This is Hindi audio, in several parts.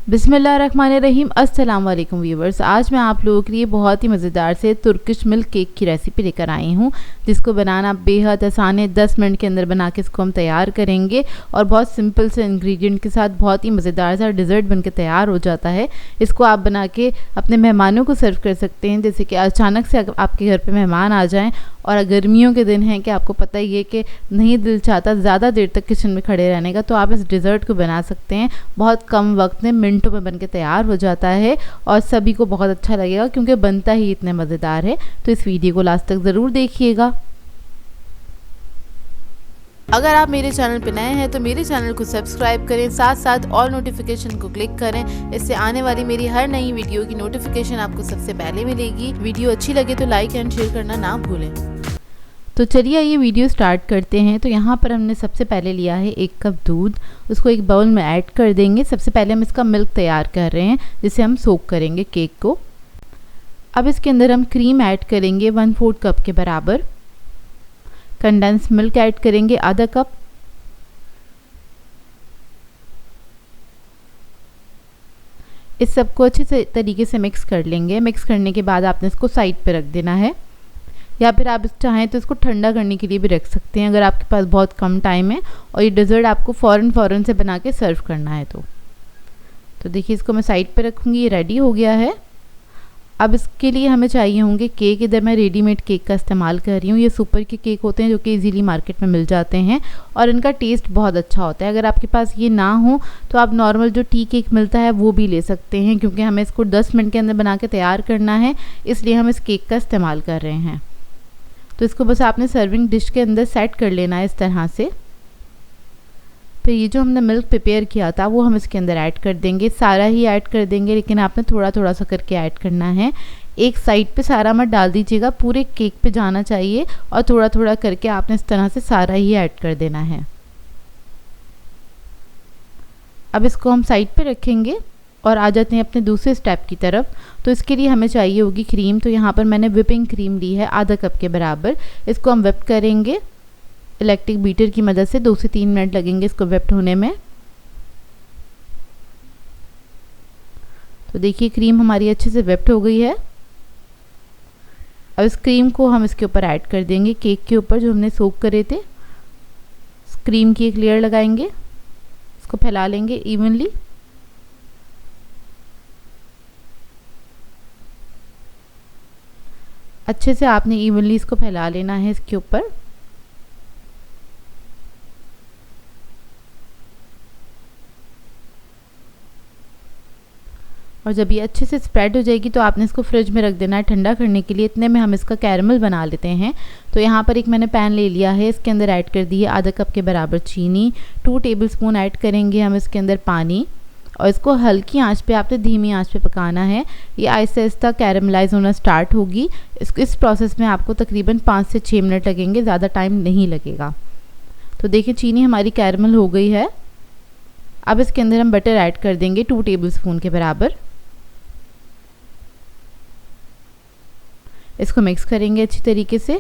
बिस्मिल्लाहिर्रहमानिर्रहीम। अस्सलाम वालेकुम व्यूवर्स। आज मैं आप लोगों के लिए बहुत ही मज़ेदार से तुर्किश मिल्क केक की रेसिपी लेकर आई हूँ, जिसको बनाना बेहद आसान है। 10 मिनट के अंदर बना के इसको हम तैयार करेंगे और बहुत सिंपल से इंग्रेडिएंट के साथ बहुत ही मज़ेदार सा डिज़र्ट बनके तैयार हो जाता है। इसको आप बना के अपने मेहमानों को सर्व कर सकते हैं। जैसे कि अचानक से आपके घर पर मेहमान आ जाएँ और गर्मियों के दिन हैं कि आपको पता ही है कि नहीं दिल चाहता ज़्यादा देर तक किचन में खड़े रहने का, तो आप इस डिज़र्ट को बना सकते हैं। बहुत कम वक्त में मिनटों में बनके तैयार हो जाता है और सभी को बहुत अच्छा लगेगा क्योंकि बनता ही इतने मज़ेदार है। तो इस वीडियो को लास्ट तक ज़रूर देखिएगा। अगर आप मेरे चैनल पर नए हैं तो मेरे चैनल को सब्सक्राइब करें, साथ साथ ऑल नोटिफिकेशन को क्लिक करें। इससे आने वाली मेरी हर नई वीडियो की नोटिफिकेशन आपको सबसे पहले मिलेगी। वीडियो अच्छी लगे तो लाइक एंड शेयर करना ना भूलें। तो चलिए ये वीडियो स्टार्ट करते हैं। तो यहाँ पर हमने सबसे पहले लिया है 1 कप दूध, उसको एक बाउल में ऐड कर देंगे। सबसे पहले हम इसका मिल्क तैयार कर रहे हैं जिसे हम सोक करेंगे केक को। अब इसके अंदर हम क्रीम ऐड करेंगे 1/4 कप के बराबर। कंडेंस मिल्क ऐड करेंगे आधा कप। इस सबको अच्छे से तरीके से मिक्स कर लेंगे। मिक्स करने के बाद आपने इसको साइड पे रख देना है, या फिर आप चाहें तो इसको ठंडा करने के लिए भी रख सकते हैं अगर आपके पास बहुत कम टाइम है और ये डेज़र्ट आपको फ़ौरन से बना के सर्व करना है। तो देखिए इसको मैं साइड पे रखूँगी। ये रेडी हो गया है। अब इसके लिए हमें चाहिए होंगे केक। इधर मैं रेडीमेड केक का इस्तेमाल कर रही हूँ। ये सुपर के केक होते हैं जो कि इजीली मार्केट में मिल जाते हैं और इनका टेस्ट बहुत अच्छा होता है। अगर आपके पास ये ना हो तो आप नॉर्मल जो टी केक मिलता है वो भी ले सकते हैं, क्योंकि हमें इसको 10 मिनट के अंदर बना के तैयार करना है, इसलिए हम इस केक का इस्तेमाल कर रहे हैं। तो इसको बस आपने सर्विंग डिश के अंदर सेट कर लेना है इस तरह से। फिर ये जो हमने मिल्क प्रिपेयर किया था वो हम इसके अंदर ऐड कर देंगे। सारा ही ऐड कर देंगे, लेकिन आपने थोड़ा थोड़ा सा करके ऐड करना है। एक साइड पे सारा मत डाल दीजिएगा, पूरे केक पे जाना चाहिए और थोड़ा थोड़ा करके आपने इस तरह से सारा ही ऐड कर देना है। अब इसको हम साइड पे रखेंगे और आ जाते हैं अपने दूसरे स्टेप की तरफ। तो इसके लिए हमें चाहिए होगी क्रीम। तो यहाँ पर मैंने व्हिपिंग क्रीम ली है आधा कप के बराबर। इसको हम व्हिप करेंगे इलेक्ट्रिक बीटर की मदद से। 2 से 3 मिनट लगेंगे इसको व्हिप्ड होने में। तो देखिए क्रीम हमारी अच्छे से व्हिप्ड हो गई है। अब इस क्रीम को हम इसके ऊपर ऐड कर देंगे, केक के ऊपर जो हमने सोक करे थे। क्रीम की एक लेयर लगाएंगे, इसको फैला लेंगे इवनली। अच्छे से आपने इवनली इसको फैला लेना है इसके ऊपर। और जब ये अच्छे से स्प्रेड हो जाएगी तो आपने इसको फ्रिज में रख देना है ठंडा करने के लिए। इतने में हम इसका कैरमल बना लेते हैं। तो यहाँ पर एक मैंने पैन ले लिया है, इसके अंदर ऐड कर दी है आधा कप के बराबर चीनी। 2 टेबलस्पून ऐड करेंगे हम इसके अंदर पानी और इसको हल्की आंच पे, आपने धीमी आंच पे पकाना है। ये आहिस्ता आहिस्ता कैरमलाइज होना स्टार्ट होगी। इस प्रोसेस में आपको तकरीबन 5 से 6 मिनट लगेंगे, ज़्यादा टाइम नहीं लगेगा। तो देखिए चीनी हमारी कैरमल हो गई है। अब इसके अंदर हम बटर ऐड कर देंगे 2 टेबलस्पून के बराबर। इसको मिक्स करेंगे अच्छी तरीके से।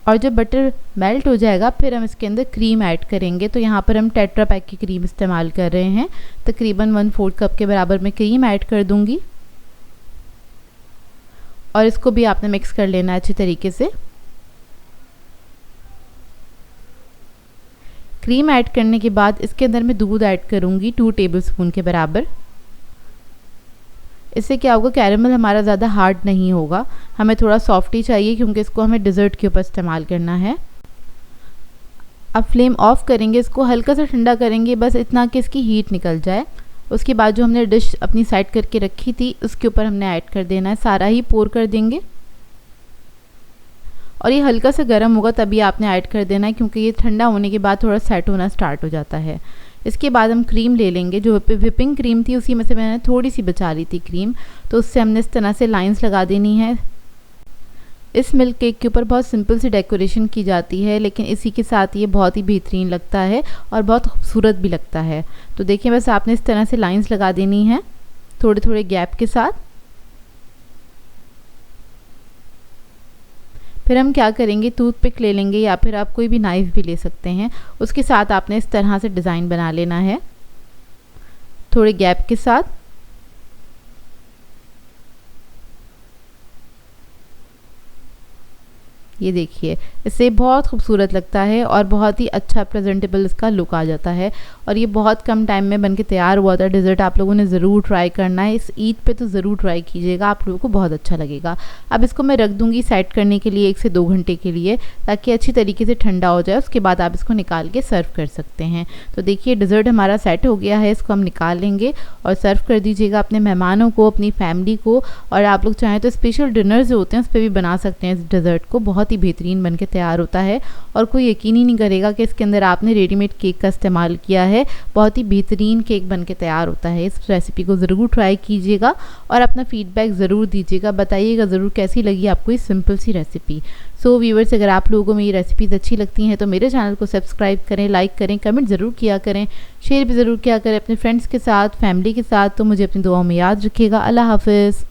और जब बटर मेल्ट हो जाएगा फिर हम इसके अंदर क्रीम ऐड करेंगे। तो यहाँ पर हम टेट्रा पैक की क्रीम इस्तेमाल कर रहे हैं। तकरीबन 1/4 कप के बराबर मैं क्रीम ऐड कर दूंगी और इसको भी आपने मिक्स कर लेना है अच्छी तरीके से। क्रीम ऐड करने के बाद इसके अंदर मैं दूध ऐड करूँगी 2 टेबलस्पून के बराबर। इससे क्या होगा, कैरमल हमारा ज़्यादा हार्ड नहीं होगा, हमें थोड़ा सॉफ्ट ही चाहिए क्योंकि इसको हमें डिज़र्ट के ऊपर इस्तेमाल करना है। अब फ्लेम ऑफ करेंगे, इसको हल्का सा ठंडा करेंगे, बस इतना कि इसकी हीट निकल जाए। उसके बाद जो हमने डिश अपनी साइड करके रखी थी उसके ऊपर हमने ऐड कर देना है, सारा ही पोर कर देंगे। और ये हल्का सा गर्म होगा तभी आपने ऐड कर देना है, क्योंकि ये ठंडा होने के बाद थोड़ा सेट होना स्टार्ट हो जाता है। इसके बाद हम क्रीम ले लेंगे। जो व्हिपिंग क्रीम थी उसी में से मैंने थोड़ी सी बचा ली थी क्रीम, तो उससे हमने इस तरह से लाइंस लगा देनी है। इस मिल्क केक के ऊपर बहुत सिंपल सी डेकोरेशन की जाती है, लेकिन इसी के साथ ये बहुत ही बेहतरीन लगता है और बहुत खूबसूरत भी लगता है। तो देखिए बस आपने इस तरह से लाइंस लगा देनी है थोड़े थोड़े गैप के साथ। फिर हम क्या करेंगे, टूथपिक ले लेंगे या फिर आप कोई भी नाइफ़ भी ले सकते हैं। उसके साथ आपने इस तरह से डिज़ाइन बना लेना है थोड़े गैप के साथ। ये देखिए, इससे बहुत खूबसूरत लगता है और बहुत ही अच्छा प्रेजेंटेबल इसका लुक आ जाता है और ये बहुत कम टाइम में बनके तैयार हुआ था। डिज़र्ट आप लोगों ने ज़रूर ट्राई करना है, इस ईद पे तो ज़रूर ट्राई कीजिएगा, आप लोगों को बहुत अच्छा लगेगा। अब इसको मैं रख दूँगी साइड करने के लिए 1 से 2 घंटे के लिए, ताकि अच्छी तरीके से ठंडा हो जाए। उसके बाद आप इसको निकाल के सर्व कर सकते हैं। तो देखिए डिज़र्ट हमारा सेट हो गया है, इसको हम निकाल लेंगे और सर्व कर दीजिएगा अपने मेहमानों को, अपनी फैमिली को। और आप लोग चाहें तो स्पेशल डिनर जो होते हैं उस पर भी बना सकते हैं इस डिज़र्ट को, बहुत ही बेहतरीन बन के तैयार होता है और कोई यकीन ही नहीं करेगा कि इसके अंदर आपने रेडीमेड केक का इस्तेमाल किया है। बहुत ही बेहतरीन केक बन के तैयार होता है। इस रेसिपी को ज़रूर ट्राई कीजिएगा और अपना फीडबैक ज़रूर दीजिएगा, बताइएगा ज़रूर कैसी लगी आपको ये सिंपल सी रेसिपी। सो व्यूअर्स, अगर आप लोगों को मेरी रेसिपीज़ अच्छी लगती हैं तो मेरे चैनल को सब्सक्राइब करें, लाइक करें, कमेंट ज़रूर किया करें, शेयर भी ज़रूर किया करें अपने फ्रेंड्स के साथ, फैमिली के साथ। तो मुझे अपनी दुआओं में याद रखिएगा। अल्लाह हाफ़िज़।